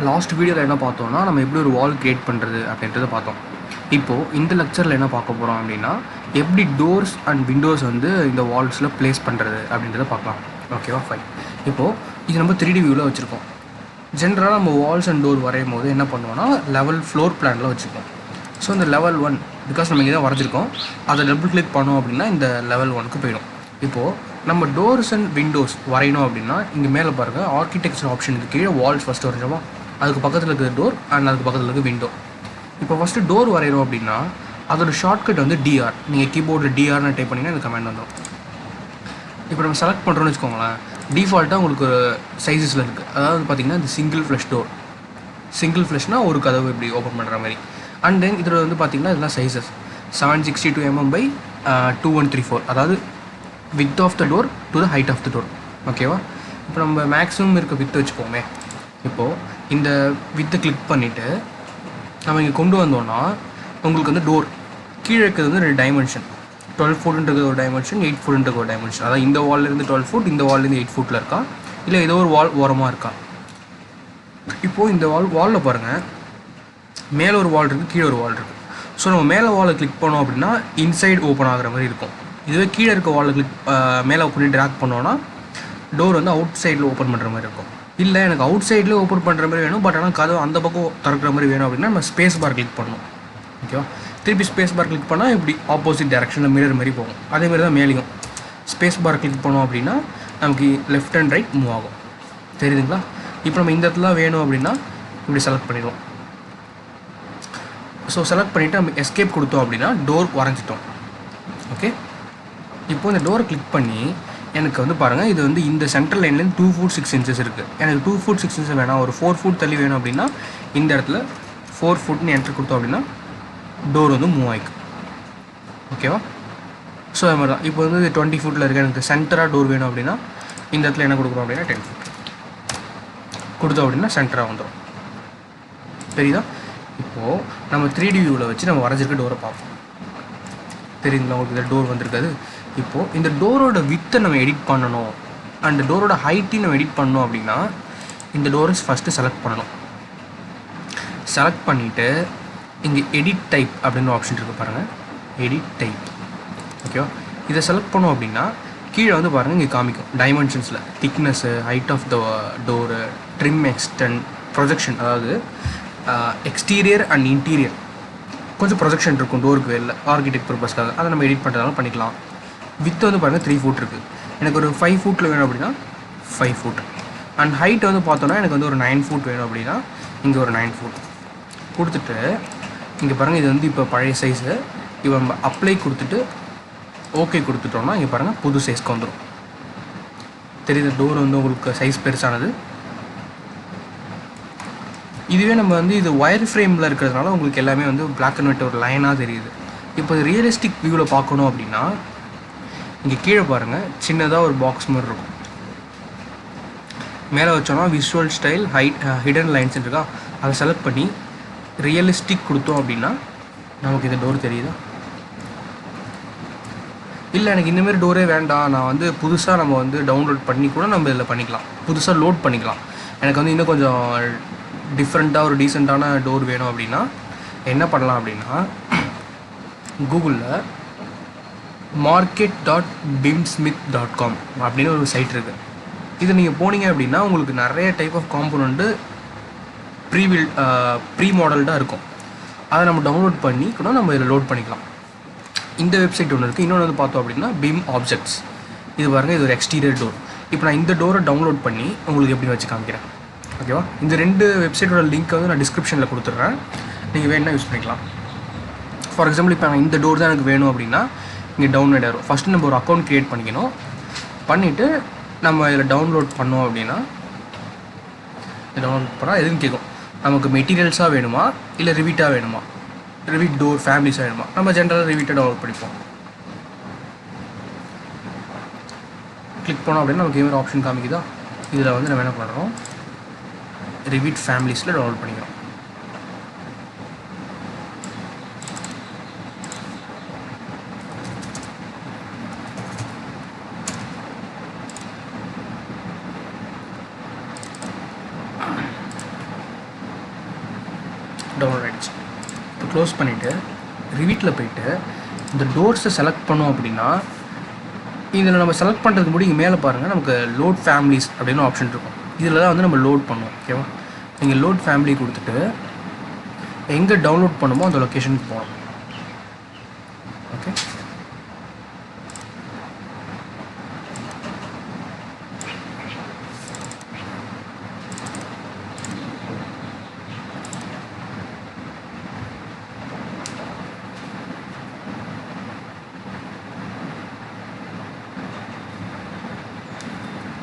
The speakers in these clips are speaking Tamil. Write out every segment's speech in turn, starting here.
லாஸ்ட் வீடியோவில் என்ன பார்த்தோம்னா நம்ம எப்படி ஒரு வால் கிரியேட் பண்ணுறது அப்படின்றத பார்த்தோம். இப்போது இந்த லெக்சரில் என்ன பார்க்க போகிறோம் அப்படின்னா எப்படி டோர்ஸ் அண்ட் விண்டோஸ் வந்து இந்த வால்ஸில் ப்ளேஸ் பண்ணுறது அப்படின்றத பார்க்கலாம். ஓகேவா, ஃபைன். இப்போது இது நம்ம 3D வியூவில் வச்சுருக்கோம். ஜென்ரலாக நம்ம வால்ஸ் அண்ட் டோர் வரையும் போது என்ன பண்ணுவோம்னா லெவல் ஃப்ளோர் பிளானில் வச்சுருக்கோம். ஸோ இந்த லெவல் 1 பிகாஸ் நம்ம இங்கே தான் வரைஞ்சிருக்கோம், அதை டபுள் கிளிக் பண்ணோம் அப்படின்னா இந்த லெவல் 1க்கு போயிடும். இப்போது நம்ம டோர்ஸ் அண்ட் விண்டோஸ் வரையணும் அப்படின்னா இங்கே மேலே பாருங்கள் ஆர்கிடெக்சர் ஆப்ஷனுக்கு கீழே வால்ஸ் ஃபஸ்ட்டு வரைஞ்சோமா, அதுக்கு பக்கத்தில் இருக்கிற டோர் அண்ட் அதுக்கு பக்கத்தில் இருக்கிற விண்டோ. இப்போ ஃபஸ்ட்டு டோர் வரைகிறோம் அப்படின்னா அதோட ஷார்ட்கட் வந்து டிஆர். நீங்கள் கீபோர்டில் டிஆர்னு டைப் பண்ணிங்கன்னா இந்த கமெண்ட் வந்துடும். இப்போ நம்ம செலக்ட் பண்ணுறோன்னு வச்சுக்கோங்களேன், டிஃபால்ட்டாக உங்களுக்கு ஒரு சைஸஸில் இருக்குது. அதாவது பார்த்திங்கன்னா இந்த சிங்கிள் ஃப்ளஷ் டோர், சிங்கிள் ஃப்ளஷ்னால் ஒரு கதவு இப்படி ஓப்பன் பண்ணுற மாதிரி. அண்ட் தென் இதில் வந்து பார்த்திங்கன்னா இதெல்லாம் சைஸஸ் 762 mm by 2134, அதாவது width of the door to the height of the door. ஓகேவா, இப்போ நம்ம மேக்ஸிமம் இருக்க வித்து வச்சுப்போமே. இப்போது இந்த வித்தை கிளிக் பண்ணிவிட்டு நம்ம இங்கே கொண்டு வந்தோன்னா உங்களுக்கு வந்து டோர் கீழே இருக்கிறது வந்து 2 டைமென்ஷன், 12 ஃபுட்ன்றது ஒரு டைமென்ஷன், 8 ஃபுட்ன்றது ஒரு டைமென்ஷன். அதாவது இந்த வால்லேருந்து 12 ஃபுட், இந்த வால்லேருந்து 8 ஃபுட்டில் இருக்கா, இல்லை ஏதோ ஒரு வால் ஓரமாக இருக்கா. இப்போது இந்த வாலில் பாருங்கள், மேலே ஒரு வால் இருக்குது, கீழே ஒரு வால் இருக்குது. ஸோ நம்ம மேலே வாலை கிளிக் பண்ணோம் அப்படின்னா இன்சைட் ஓப்பன் ஆகிற மாதிரி இருக்கும். இதுவே கீழே இருக்க வாலில் கிளிக் மேலே பண்ணி ட்ராக் பண்ணோன்னா டோர் வந்து அவுட் சைடில் ஓப்பன் பண்ணுற மாதிரி இருக்கும். இல்லை எனக்கு அவுட் சைடில் ஓப்பன் பண்ணுற மாதிரி வேணும், பட் ஆனால் கதவு அந்த பக்கம் திறக்கிற மாதிரி வேணும் அப்படின்னா நம்ம ஸ்பேஸ் பார் கிளிக் பண்ணணும். ஓகேவா, திருப்பி ஸ்பேஸ் பார் கிளிக் பண்ணால் இப்படி ஆப்போசிட் டேரெக்ஷனில் மிரர் மாதிரி போகும். அதேமாதிரி தான் மேலேயும் ஸ்பேஸ் பார் கிளிக் பண்ணோம் அப்படின்னா நமக்கு லெஃப்ட் அண்ட் ரைட் மூவ் ஆகும். தெரியுதுங்களா? இப்போ நம்ம இந்த இடத்துல வேணும் அப்படின்னா இப்படி செலக்ட் பண்ணிடுவோம். ஸோ செலக்ட் பண்ணிவிட்டு நம்ம எஸ்கேப் கொடுத்தோம் அப்படின்னா டோர் வரைஞ்சிட்டோம். ஓகே, இப்போது இந்த டோரை கிளிக் பண்ணி எனக்கு வந்து பாருங்கள், இது வந்து இந்த சென்ட்ரல் லைன்லேருந்து 2 feet 6 inches இருக்குது. எனக்கு 2 feet 6 inches வேணாம், ஒரு 4 foot தள்ளி வேணும் அப்படின்னா இந்த இடத்துல 4 footன்னு என்ட்ரு கொடுத்தோம் அப்படின்னா டோர் வந்து மூவ் ஆகிக்கும். ஓகேவா, ஸோ அது மாதிரி தான். இப்போ வந்து 20 footல இருக்குது, எனக்கு சென்டராக டோர் வேணும் அப்படின்னா இந்த இடத்துல என்ன கொடுக்குறோம் அப்படின்னா 10 foot கொடுத்தோம் அப்படின்னா சென்டராக வந்துடும். தெரியுதா? இப்போது நம்ம 3D வியூவில் வச்சு நம்ம வரைஞ்சிருக்க டோரை பார்ப்போம். தெரியுதுங்களா உங்களுக்கு? இந்த டோர் வந்திருக்காது. இப்போது இந்த டோரோட வித்தை நம்ம எடிட் பண்ணணும் அண்ட் டோரோட ஹைட்டையும் நம்ம எடிட் பண்ணணும் அப்படின்னா இந்த டோரை ஃபஸ்ட்டு செலக்ட் பண்ணணும். செலக்ட் பண்ணிவிட்டு இங்கே எடிட் டைப் அப்படின்னு ஆப்ஷன் இருக்குது பாருங்கள், எடிட் டைப். ஓகேவா, இதை செலக்ட் பண்ணோம் அப்படின்னா கீழே வந்து பாருங்கள் இங்கே காமிக்கும் டைமென்ஷன்ஸில் thickness, height of the door, trim, extent, projection. அதாவது எக்ஸ்டீரியர் அண்ட் இன்டீரியர் கொஞ்சம் ப்ரொஜெக்ஷன் இருக்கும் டோருக்கு வெளில ஆர்கிடெக்ட் பர்பஸ்க்காக, அதை நம்ம எடிட் பண்ணுறதாலும் பண்ணிக்கலாம். வித்து வந்து பாருங்கள் 3 foot இருக்குது, எனக்கு ஒரு 5 footல வேணும் அப்படின்னா 5 foot. அண்ட் ஹைட் வந்து பார்த்தோன்னா எனக்கு வந்து ஒரு 9 foot வேணும் அப்படின்னா இங்கே ஒரு 9 foot கொடுத்துட்டு இங்கே பாருங்கள் இது வந்து இப்போ பழைய சைஸு. இப்போ நம்ம அப்ளை கொடுத்துட்டு ஓகே கொடுத்துட்டோம்னா இங்கே பாருங்கள் புது சைஸ்க்கு வந்துடும். தெரியுது? டோர் வந்து உங்களுக்கு சைஸ் பெருசானது. இதுவே நம்ம வந்து இது ஒயர் ஃப்ரேமில் இருக்கிறதுனால உங்களுக்கு எல்லாமே வந்து பிளாக் அண்ட் ஒயிட் ஒரு லைனாக தெரியுது. இப்போ ரியலிஸ்டிக் வியூவில் பார்க்கணும் அப்படின்னா இங்கே கீழே பாருங்கள் சின்னதாக ஒரு பாக்ஸ் மாதிரி இருக்கும். மேலே வச்சோன்னா விஷுவல் ஸ்டைல், ஹிடன் லைன்ஸ் இருக்கா, அதை செலக்ட் பண்ணி ரியலிஸ்டிக் கொடுத்தோம் அப்படின்னா நமக்கு இந்த டோர் தெரியுதா? இல்லை எனக்கு இந்தமாரி டோரே வேண்டாம், நான் வந்து புதுசாக நம்ம வந்து டவுன்லோட் பண்ணி கூட நம்ம இதில் பண்ணிக்கலாம், புதுசாக லோட் பண்ணிக்கலாம். எனக்கு வந்து இன்னும் கொஞ்சம் டிஃப்ரெண்ட்டாக ஒரு டீசெண்டான டோர் வேணும் அப்படின்னா என்ன பண்ணலாம் அப்படின்னா கூகுளில் market.bimsmith.com அப்படின்னு ஒரு சைட் இருக்குது. இது நீங்கள் போனீங்க அப்படின்னா உங்களுக்கு நிறைய டைப் ஆஃப் காம்போனண்ட்டு ப்ரீ மாடல்டாக இருக்கும். அதை நம்ம டவுன்லோட் பண்ணி கூட நம்ம இதில் லோட் பண்ணிக்கலாம். இந்த வெப்சைட் ஒன்று இருக்குது. இன்னொன்று வந்து பார்த்தோம் அப்படின்னா பிம் ஆப்ஜெக்ட்ஸ். இது பாருங்கள், இது ஒரு எக்ஸ்டீரியர் டோர். இப்போ நான் இந்த டோரை டவுன்லோட் பண்ணி உங்களுக்கு எப்படி வச்சு காமிக்கிறேன். ஓகேவா, இந்த 2 வெப்சைட்டோட லிங்க் வந்து நான் டிஸ்கிரிப்ஷனில் கொடுத்துட்றேன், நீங்கள் வேணுன்னா யூஸ் பண்ணிக்கலாம். ஃபார் எக்ஸாம்பிள் இப்போ இந்த டோர் தான் எனக்கு வேணும் அப்படின்னா இங்கே டவுன்லோட் ஆகிடும். ஃபஸ்ட்டு நம்ம ஒரு அக்கௌண்ட் க்ரியேட் பண்ணிக்கணும். பண்ணிவிட்டு நம்ம இதில் டவுன்லோட் பண்ணோம் அப்படின்னா டவுன்லோட் பண்ணால் எதுன்னு கேட்கும், நமக்கு மெட்டீரியல்ஸாக வேணுமா இல்லை ரிவிட்டாக வேணுமா, ரிவிட் டோர் ஃபேமிலிஸாக வேணுமா. நம்ம ஜென்ரலாக ரிவிட்டை டவுன்லோட் பண்ணிப்போம். கிளிக் பண்ணோம் அப்படின்னா நமக்கு ஒரு ஆப்ஷன் காமிக்குதா. இதில் வந்து நம்ம என்ன பண்ணுறோம், ரிவிட் ஃபேமிலிஸில் டவுன்லோட் பண்ணிக்கிறோம். டவுன்லோட் ஆகிடுச்சு. இப்போ க்ளோஸ் பண்ணிவிட்டு ரிவிட்டில் போய்ட்டு இந்த டோர்ஸை செலக்ட் பண்ணோம் அப்படின்னா இதில் நம்ம செலக்ட் பண்ணுறதுக்கு முன்னாடி இங்கே மேலே பாருங்கள் நமக்கு லோட் ஃபேமிலிஸ் அப்படின்னு ஆப்ஷன் இருக்கும். இதில் தான் வந்து நம்ம லோட் பண்ணுவோம். ஓகேவா, நீங்கள் லோட் ஃபேமிலி கொடுத்துட்டு எங்கே டவுன்லோட் பண்ணுமோ அந்த லொக்கேஷனுக்கு போகணும். ஓகே,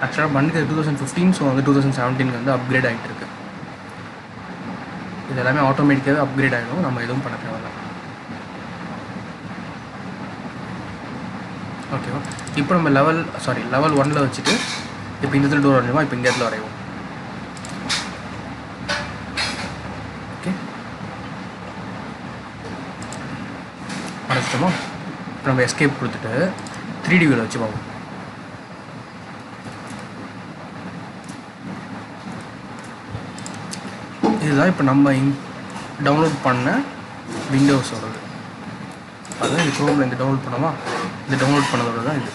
ஆக்சுவலாக பண்ணுறது 2015, ஸோ வந்து 2017 வந்து அப்கிரேட் ஆகிட்டு இருக்கு. இது எல்லாமே ஆட்டோமேட்டிக்காகவே அப்கிரேட் ஆகிடும், நம்ம எதுவும் பண்ண தேவையில்ல. ஓகேவா, இப்போ நம்ம லெவல் 1 வச்சுட்டு இப்போ இந்த இடத்துல டோர் வரையுமா, இப்போ இந்த இடத்துல வரைவோம். ஓகே, வரைச்சிட்டோமா. இப்போ நம்ம எஸ்கேப் கொடுத்துட்டு 3D வியூவில் வச்சு பார்ப்போம். இதுதான் இப்போ நம்ம டவுன்லோட் பண்ண விண்டோஸோடது. அதுதான் இந்த க்ரோமில் இந்த டவுன்லோட் பண்ணோமா, இந்த டவுன்லோட் பண்ணதோட தான் இது.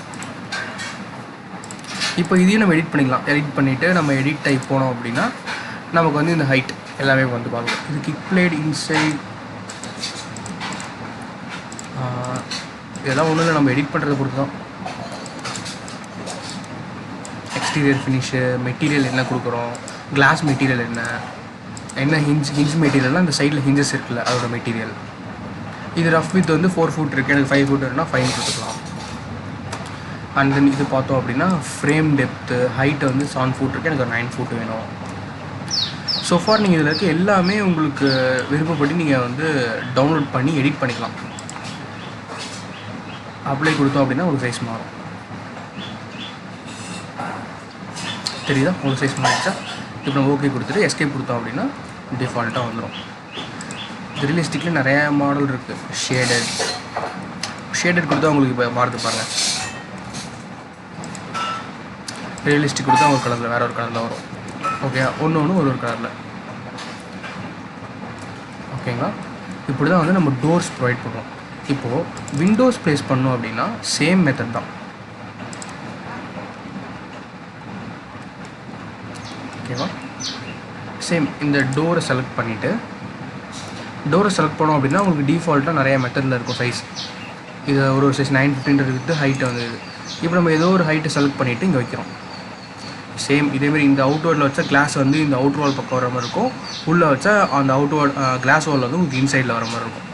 இப்போ இதையும் நம்ம எடிட் பண்ணிக்கலாம். எடிட் பண்ணிவிட்டு நம்ம எடிட் டைப் போனோம் அப்படின்னா நமக்கு வந்து இந்த ஹைட் எல்லாமே வந்து பார்க்கலாம். இது கிக் பிளேட் இன்சைட் இதெல்லாம் ஒன்றும் இல்லை, நம்ம எடிட் பண்ணுறதை பொறுத்து தான். எக்ஸ்டீரியர் ஃபினிஷு, மெட்டீரியல் என்ன கொடுக்குறோம், கிளாஸ் மெட்டீரியல் என்ன ஹிஞ்ச் மெட்டீரியல்லாம் இந்த சைடில் ஹிஞ்சஸ் இருக்குல்ல அதோட மெட்டீரியல். இது ரஃப் வித் வந்து 4 ஃபுட் இருக்குது, எனக்கு 5 ஃபுட் வேணும்னா 5 கொடுத்துக்கலாம். அண்ட் தென் இது பார்த்தோம் அப்படின்னா ஃப்ரேம் டெப்த்து ஹைட்டை வந்து 7 ஃபுட் இருக்குது, எனக்கு ஒரு 9 ஃபுட் வேணும். ஸோ ஃபார் நீங்கள் இதில் இருக்க எல்லாமே உங்களுக்கு விருப்பப்பட்டு நீங்கள் வந்து டவுன்லோட் பண்ணி எடிட் பண்ணிக்கலாம். அப்ளை கொடுத்தோம் அப்படின்னா ஒரு சைஸ் மாறும். தெரியுதா, ஒரு சைஸ் மாறிடுச்சா. இப்போ நம்ம ஓகே கொடுத்துட்டு எஸ்கேப் கொடுத்தோம் அப்படின்னா டிஃபால்ட்டாக வந்துடும். ரியலிஸ்டிக்கில் நிறைய மாடல் இருக்குது. ஷேடட் கொடுத்தா உங்களுக்கு இப்போ மாறுது பாருங்கள். ரியலிஸ்டிக் கொடுத்தா ஒரு கலரில் வேறு ஒரு கலரில் வரும். ஓகே, ஒன்று ஒரு கலரில். ஓகேங்களா, இப்படி தான் வந்து நம்ம டோர்ஸ் ப்ரொவைட் பண்ணுவோம். இப்போது விண்டோஸ் ப்ளேஸ் பண்ணோம் அப்படின்னா சேம் மெத்தட் தான். ஓகேவா, சேம் இந்த டோரை செலக்ட் பண்ணிவிட்டு பண்ணோம் அப்படின்னா உங்களுக்கு டிஃபால்ட்டாக நிறைய மெத்தடில் இருக்கும் சைஸ். இது ஒரு சைஸ் 915 இருக்குது, ஹைட்டு வந்து இது. இப்போ நம்ம ஏதோ ஒரு ஹைட்டை செலக்ட் பண்ணிவிட்டு இங்கே வைக்கிறோம். சேம் இதேமாரி இந்த அவுட்வேர்டில் வச்சா கிளாஸ் வந்து இந்த அவுட் வால் பக்கம் வர மாதிரி இருக்கும், உள்ளே வச்சா அந்த அவுட்வேர்ட் கிளாஸ் வால் வந்து உங்களுக்கு இன்சைடில் வர மாதிரி இருக்கும்.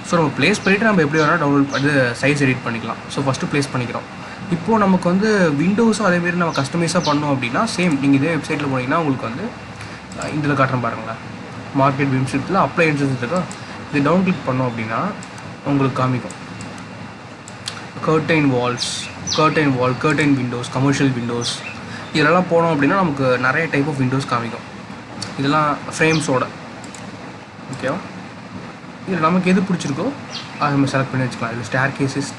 ஸோ நம்ம ப்ளேஸ் பண்ணிவிட்டு நம்ம எப்படி வேணால் டவுன்லோட் அது சைஸ் எடிட் பண்ணிக்கலாம். ஸோ ஃபஸ்ட்டு ப்ளேஸ் பண்ணிக்கிறோம். இப்போது நமக்கு வந்து விண்டோஸும் அதேமாரி நம்ம கஸ்டமைஸாக பண்ணோம் அப்படின்னா சேம் நீங்கள் இதே வெப்சைட்டில் போனீங்கன்னா உங்களுக்கு வந்து இதில் காட்டுறேன் பாருங்களேன், மார்க்கெட் விம்ஷிப்பில் அப்ளையன்சஸ் இருக்கா, இது டவுன் கிளிக் பண்ணோம் அப்படின்னா உங்களுக்கு காமிக்கும் கர்டைன் வால், கர்டைன் விண்டோஸ், கமர்ஷியல் விண்டோஸ். இதெல்லாம் போனோம் அப்படின்னா நமக்கு நிறைய டைப் ஆஃப் விண்டோஸ் காமிக்கும். இதெல்லாம் ஃப்ரேம்ஸோட. ஓகேவா, இதில் நமக்கு எது பிடிச்சிருக்கோ அதை நம்ம செலக்ட் பண்ணி வச்சுக்கலாம். இதில் ஸ்டேர் கேஸஸ்,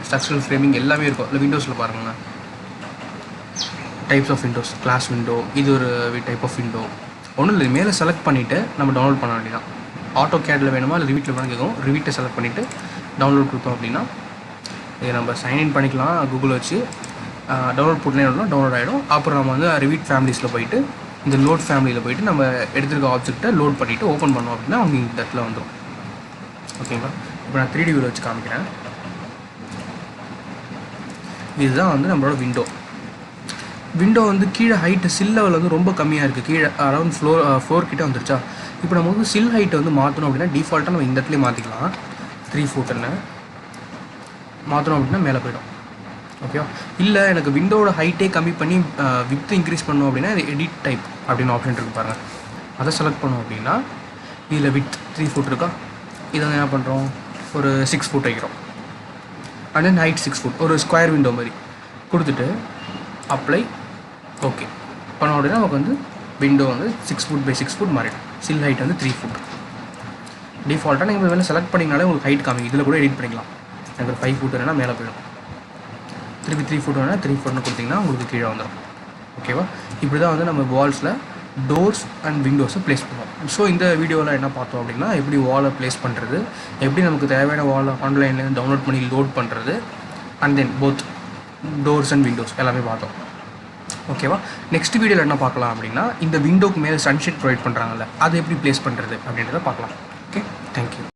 ஸ்ட்ரக்சரல் ஃப்ரேமிங் எல்லாமே இருக்கும். இல்லை விண்டோஸில் பாருங்கள், types of windows, glass window, இது ஒரு டைப் ஆஃப் விண்டோ. ஒன்றும் இல்லை, மேலே செலக்ட் பண்ணிவிட்டு நம்ம டவுன்லோட் பண்ண வேண்டியதான். ஆட்டோ கேடில் வேணுமா இல்லை ரிவிட்டில் வேணும் கேட்கும். ரிவிட்டை செலக்ட் பண்ணிவிட்டு டவுன்லோட் கொடுத்தோம் அப்படின்னா இதை நம்ம சைன்இன் பண்ணிக்கலாம் கூகுள் வச்சு. டவுன்லோட் போட்டுனா டவுன்லோட் ஆகிடும். அப்புறம் நம்ம வந்து ரிவிட் ஃபேமிலிஸில் போய்ட்டு இந்த லோட் ஃபேமிலியில் போய்ட்டு நம்ம எடுத்துருக்க ஆப்ஜெக்ட்டை லோட் பண்ணிவிட்டு ஓப்பன் பண்ணோம் அப்படின்னா அவங்க இந்த இடத்துல வந்துடும். ஓகேங்களா, இப்போ நான் 3D வியூவில் வச்சு காமிக்கிறேன். இதுதான் வந்து நம்மளோட விண்டோ வந்து கீழே ஹைட்டு சில் லெவல் வந்து ரொம்ப கம்மியாக இருக்குது. கீழே அரௌண்ட் ஃப்ளோர் கிட்டே வந்துருச்சா. இப்போ நம்ம வந்து சில் ஹைட்டை வந்து மாற்றணும் அப்படின்னா டிஃபால்ட்டாக நம்ம இந்த இடத்துலேயே மாற்றிக்கலாம். 3 ஃபுட்டுன்னு மாற்றணும் அப்படின்னா மேலே போய்டும். ஓகேவா, இல்லை எனக்கு விண்டோவோட ஹைட்டே கம்மி பண்ணி வித்து இன்க்ரீஸ் பண்ணோம் அப்படின்னா இது எடிட் டைப் அப்படின்னு ஆப்ஷன் இருக்குது பாருங்கள். அதை செலக்ட் பண்ணோம் அப்படின்னா இதில் வித் 3 ஃபுட் இருக்கா, இதை என்ன பண்ணுறோம், ஒரு 6 ஃபுட் வைக்கிறோம். அண்ட் தென் ஹைட் 6 ஃபுட், ஒரு ஸ்கொயர் விண்டோ மாதிரி கொடுத்துட்டு அப்ளை ஓகே பண்ணோம் அப்படின்னா நமக்கு வந்து விண்டோ வந்து 6 ஃபுட் பை 6 ஃபுட் மாறிடும். சில் ஹைட் வந்து 3 ஃபுட். டிஃபால்ட்டாக நீங்கள் வேலை செலக்ட் பண்ணிங்கனாலே உங்களுக்கு ஹைட் காமிக்கும். இதில் கூட எடிட் பண்ணிக்கலாம். எனக்கு ஒரு 5 ஃபுட் வேணால் மேலே போயிடும். திருப்பி 3 ஃபுட் வேணால் 3 ஃபுட்னு கொடுத்திங்கன்னா உங்களுக்கு கீழே வந்துடும். ஓகேவா, இப்படி தான் வந்து நம்ம வால்ஸில் டோர்ஸ் அண்ட் விண்டோஸை ப்ளேஸ் பண்ணுவோம். ஸோ இந்த வீடியோவில் என்ன பார்த்தோம் அப்படின்னா, எப்படி வாலை ப்ளேஸ் பண்ணுறது, எப்படி நமக்கு தேவையான வாலை ஆன்லைனில் டவுன்லோட் பண்ணி லோட் பண்ணுறது, and then both doors and Windows எல்லாமே பார்த்தோம். ஓகேவா? நெக்ஸ்ட் வீடியோவில் என்ன பார்க்கலாம் அப்படின்னா, இந்த விண்டோக்கு மேலே சன்ஷேட் ப்ரொவைட் பண்ணுறாங்கல்ல, அதை எப்படி ப்ளேஸ் பண்ணுறது அப்படின்றத பார்க்கலாம். Okay, thank you.